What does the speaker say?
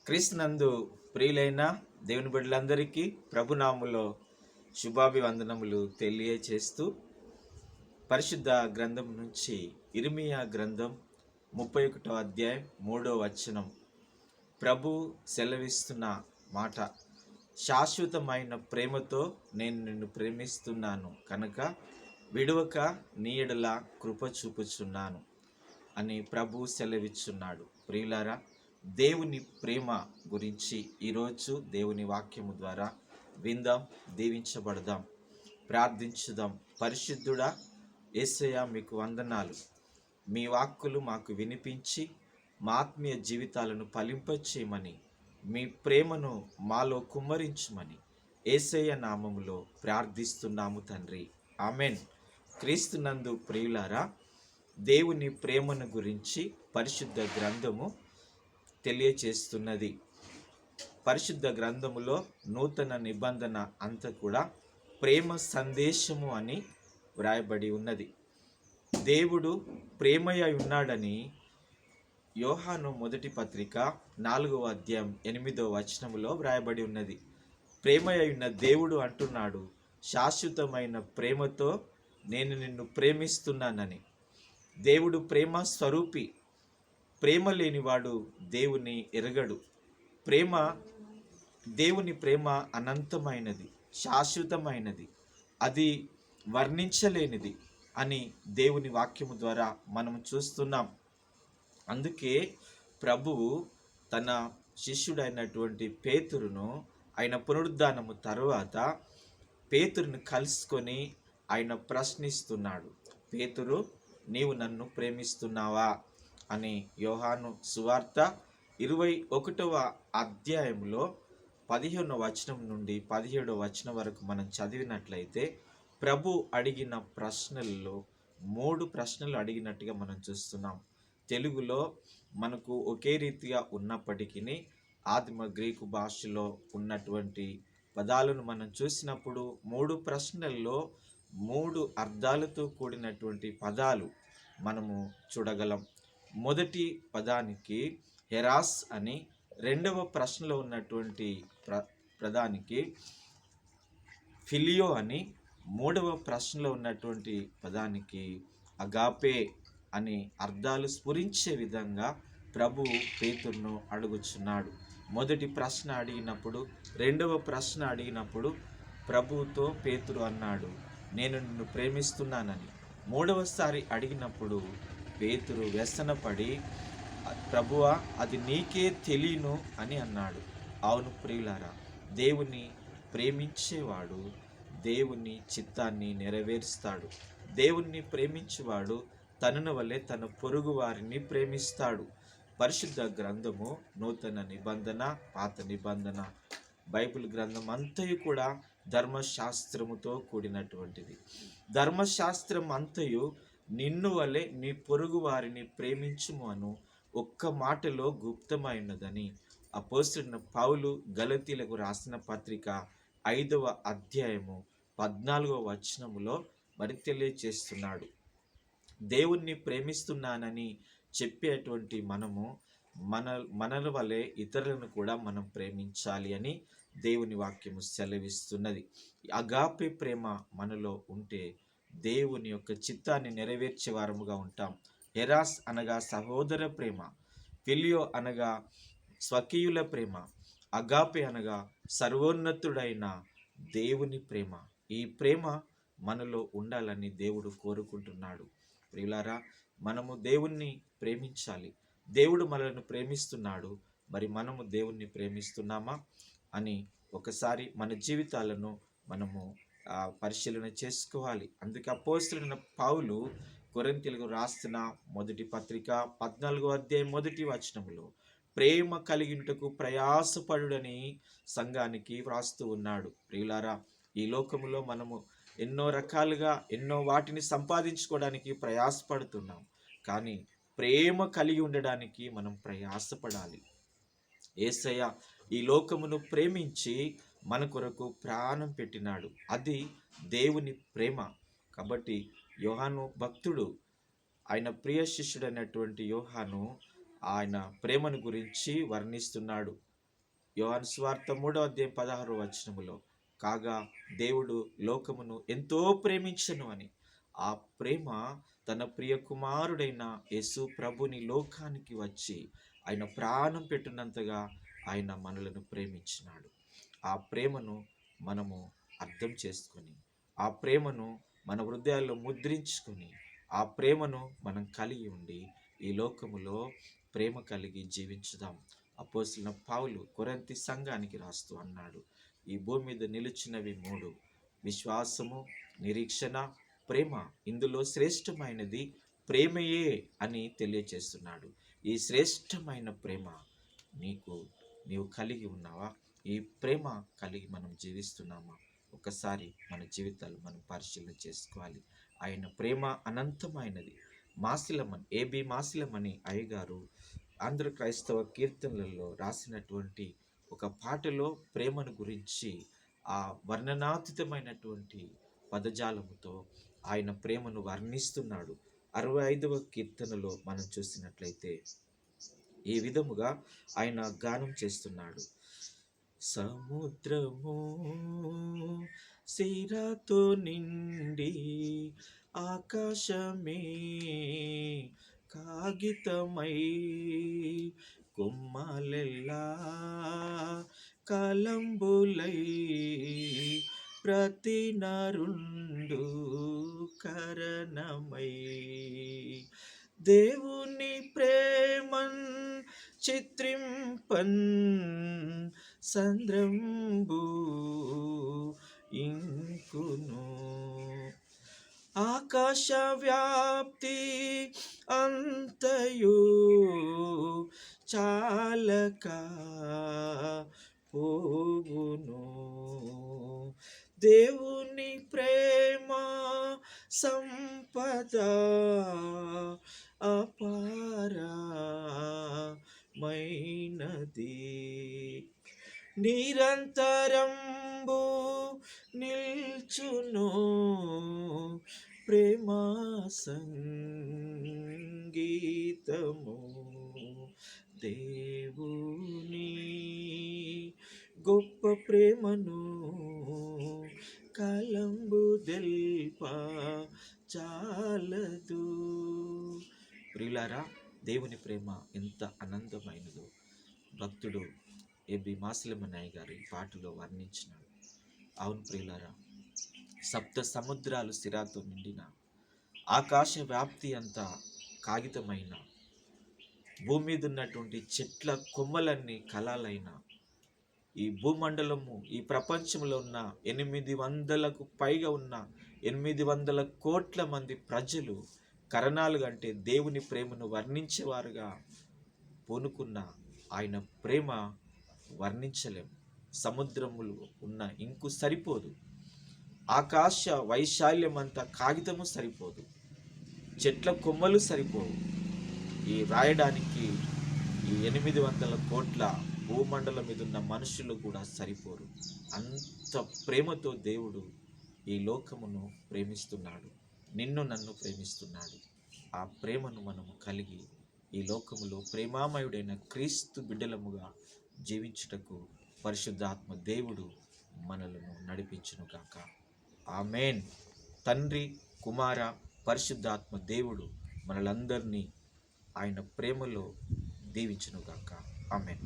క్రీస్తునందు ప్రియులైన దేవుని బిడ్డలందరికీ ప్రభునామములో శుభాభివందనములు తెలియచేస్తూ పరిశుద్ధ గ్రంథం నుంచి ఇర్మీయా గ్రంథం 31వ అధ్యాయం 3వ వచనం ప్రభు సెలవిస్తున్న మాట, శాశ్వతమైన ప్రేమతో నేను నిన్ను ప్రేమిస్తున్నాను కనుక విడువక నీ ఎడల కృప చూపుచున్నాను అని ప్రభు సెలవిచ్చున్నాడు. ప్రియులారా, దేవుని ప్రేమ గురించి ఈరోజు దేవుని వాక్యము ద్వారా విందాం, దీవించబడదాం, ప్రార్థించుదాం. పరిశుద్ధుడా యేసయ్య, మీకు వందనాలు. మీ వాక్కులు మాకు వినిపించి మా ఆత్మీయ జీవితాలను ఫలింపచేయమని, మీ ప్రేమను మాలో కుమ్మరించుమని యేసయ్య నామములో ప్రార్థిస్తున్నాము తండ్రి, ఆమెన్. క్రీస్తునందు ప్రియులారా, దేవుని ప్రేమను గురించి పరిశుద్ధ గ్రంథము తెలియచేస్తున్నది. పరిశుద్ధ గ్రంథములో నూతన నిబంధన అంతా కూడా ప్రేమ సందేశము అని వ్రాయబడి ఉన్నది. దేవుడు ప్రేమయ్య ఉన్నాడని యోహాను మొదటి పత్రిక 4వ అధ్యాయం 8వ వచనములో వ్రాయబడి ఉన్నది. ప్రేమయ్య ఉన్న దేవుడు అంటున్నాడు, శాశ్వతమైన ప్రేమతో నేను నిన్ను ప్రేమిస్తున్నానని. దేవుడు ప్రేమ స్వరూపి. ప్రేమ లేనివాడు దేవుని ఎరగడు. దేవుని ప్రేమ అనంతమైనది, శాశ్వతమైనది, అది వర్ణించలేనిది అని దేవుని వాక్యము ద్వారా మనం చూస్తున్నాం. అందుకే ప్రభువు తన శిష్యుడైనటువంటి పేతురును ఆయన పునరుద్ధానము తరువాత పేతురును కలుసుకొని ఆయన ప్రశ్నిస్తున్నాడు, పేతురు, నీవు నన్ను ప్రేమిస్తున్నావా అని. యోహాను సువార్త 21వ అధ్యాయంలో 15వ వచనం నుండి 17వ వచనం వరకు మనం చదివినట్లయితే ప్రభు అడిగిన ప్రశ్నల్లో 3 ప్రశ్నలు అడిగినట్టుగా మనం చూస్తున్నాం. తెలుగులో మనకు ఒకే రీతిగా ఉన్నప్పటికీ ఆదిమ గ్రీకు భాషలో ఉన్నటువంటి పదాలను మనం చూసినప్పుడు 3 ప్రశ్నల్లో 3 అర్థాలతో కూడినటువంటి పదాలు మనము చూడగలం. మొదటి పదానికి హెరాస్ అని, రెండవ ప్రశ్నలో ఉన్నటువంటి పదానికి ఫిలియో అని, మూడవ ప్రశ్నలో ఉన్నటువంటి పదానికి అగాపే అని అర్థాలు స్ఫురించే విధంగా ప్రభు పేతురును అడుగుచున్నాడు. మొదటి ప్రశ్న అడిగినప్పుడు, రెండవ ప్రశ్న అడిగినప్పుడు ప్రభువుతో పేతురు అన్నాడు, నేను నిన్ను ప్రేమిస్తున్నానని. మూడవసారి అడిగినప్పుడు పేతురు వ్యసనపడి, ప్రభువా, అది నీకే తెలియను అని అన్నాడు. అవును ప్రియులారా, దేవుని ప్రేమించేవాడు దేవుని చిత్తాన్ని నెరవేరుస్తాడు. దేవుణ్ణి ప్రేమించేవాడు తనను వలె తన పొరుగు వారిని ప్రేమిస్తాడు. పరిశుద్ధ గ్రంథము, నూతన నిబంధన, పాత నిబంధన, బైబిల్ గ్రంథం అంతయు కూడా ధర్మశాస్త్రముతో కూడినటువంటిది. ధర్మశాస్త్రం అంతయు నిన్ను వలె నీ పొరుగు వారిని ప్రేమించుము అను ఒక్క మాటలో గుప్తమైనదని అపోస్తలుడైన పౌలు గలతీలకు రాసిన పత్రిక 5వ అధ్యాయము 14వ వచనములో మరి తెలియచేస్తున్నాడు. దేవుణ్ణి ప్రేమిస్తున్నానని చెప్పేటువంటి మనము మనల వలె ఇతరులను కూడా మనం ప్రేమించాలి అని దేవుని వాక్యము సెలవిస్తున్నది. అగాపే ప్రేమ మనలో ఉంటే దేవుని యొక్క చిత్తాన్ని నెరవేర్చే వారముగా ఉంటాం. హెరాస్ అనగా సహోదర ప్రేమ, ఫిలియో అనగా స్వకీయుల ప్రేమ, అగాపే అనగా సర్వోన్నతుడైన దేవుని ప్రేమ. ఈ ప్రేమ మనలో ఉండాలని దేవుడు కోరుకుంటున్నాడు. ప్రియులారా, మనము దేవుణ్ణి ప్రేమించాలి. దేవుడు మనల్ని ప్రేమిస్తున్నాడు. మరి మనము దేవుణ్ణి ప్రేమిస్తున్నామా అని ఒకసారి మన జీవితాలను మనము పరిశీలన చేసుకోవాలి. అందుకే అపోస్తలుడైన పౌలు కొరింథీయులకు రాసిన మొదటి పత్రిక 14వ అధ్యాయం 1వ వచనములో ప్రేమ కలిగినటకు ప్రయాసపడుడని సంఘానికి వ్రాస్తూ ఉన్నాడు. ప్రియులారా, ఈ లోకములో మనము ఎన్నో రకాలుగా ఎన్నో వాటిని సంపాదించుకోవడానికి ప్రయాసపడుతున్నాం. కానీ ప్రేమ కలిగి ఉండడానికి మనం ప్రయాసపడాలి. యేసయ్య ఈ లోకమును ప్రేమించి మన కొరకు ప్రాణం పెట్టినాడు. అది దేవుని ప్రేమ. కాబట్టి యోహాను భక్తుడు, ఆయన ప్రియ శిష్యుడైనటువంటి యోహాను ఆయన ప్రేమను గురించి వర్ణిస్తున్నాడు. యోహాను సువార్త 3:16 కాగా దేవుడు లోకమును ఎంతో ప్రేమించెను అని, ఆ ప్రేమ తన ప్రియ కుమారుడైన యేసు ప్రభుని లోకానికి వచ్చి ఆయన ప్రాణం పెట్టినంతగా ఆయన మనలను ప్రేమించినాడు. ఆ ప్రేమను మనము అర్థం చేసుకొని, ఆ ప్రేమను మన హృదయాల్లో ముద్రించుకొని, ఆ ప్రేమను మనం కలిగి ఉండి ఈ లోకములో ప్రేమ కలిగి జీవించుదాం. అపోస్తలుడైన పౌలు కొరింథీ సంఘానికి రాస్తూ అన్నాడు, ఈ భూమి మీద నిలిచినవి 3: విశ్వాసము, నిరీక్షణ, ప్రేమ. ఇందులో శ్రేష్టమైనది ప్రేమయే అని తెలియచేస్తున్నాడు. ఈ శ్రేష్టమైన ప్రేమ నీవు కలిగి ఉన్నావా? ఈ ప్రేమ కలిగి మనం జీవిస్తున్నామా? ఒకసారి మన జీవితాలు మనం పరిశీలన చేసుకోవాలి. ఆయన ప్రేమ అనంతమైనది. ఏబి మాసిలమణి అయ్యగారు ఆంధ్ర క్రైస్తవ కీర్తనలలో రాసినటువంటి ఒక పాటలో ప్రేమను గురించి ఆ వర్ణనాతీతమైనటువంటి పదజాలముతో ఆయన ప్రేమను వర్ణిస్తున్నాడు. 65వ కీర్తనలో మనం చూసినట్లయితే ఈ విధముగా ఆయన గానం చేస్తున్నాడు. సముద్రము సిరాతో నిండి ఆకాశమే కాగితమై కొమ్మలెల్లా కలంబులై ప్రతి నరుండు కరణమై దేవుని ప్రేమన్ చిత్రింపన్ సంద్రంబు ఇంకును ఆకాశ వ్యాప్తి అంతయు చాలక పోవును. దేవుని ప్రేమ సంపద అపారమైనది, నిరంతరంబు నిల్చును ప్రేమ సంగీతము. దేవుని గొప్ప ప్రేమను కలంబు దెల్ప చాలదు. ప్రియులారా, దేవుని ప్రేమ ఎంత అనంతమైనదో భక్తుడు ఏబి మాసిలమణి గారు ఈ పాటలో వర్ణించినాడు. అవును ప్రియులారా, సప్త సముద్రాలు సిరాతో నిండిన, ఆకాశ వ్యాప్తి అంతా కాగితమైన, భూమి మీద ఉన్నటువంటి చెట్ల కొమ్మలన్నీ కళలైన, ఈ భూమండలము, ఈ ప్రపంచంలో ఉన్న 800కు పైగా ఉన్న 800 కోట్ల మంది ప్రజలు కరణాలు కంటే దేవుని ప్రేమను వర్ణించేవారుగా పూనుకున్న ఆయన ప్రేమ వర్ణించలేం. సముద్రములు ఉన్న ఇంకు సరిపోదు, ఆకాశ వైశాల్యం అంతా కాగితము సరిపోదు, చెట్ల కొమ్మలు సరిపోవు, ఈ రాయడానికి ఈ 800 కోట్ల భూమండలం మీద ఉన్న మనుషులు కూడా సరిపోరు. అంత ప్రేమతో దేవుడు ఈ లోకమును ప్రేమిస్తున్నాడు, నిన్ను నన్ను ప్రేమిస్తున్నాడు. ఆ ప్రేమను మనము కలిగి ఈ లోకములో ప్రేమామయుడైన క్రీస్తు బిడ్డలముగా జీవించుటకు పరిశుద్ధాత్మ దేవుడు మనలను నడిపించును గాక. ఆమేన్. తండ్రి, కుమార, పరిశుద్ధాత్మ దేవుడు మనలందరినీ ఆయన ప్రేమలో దీవించును గాక. ఆమేన్.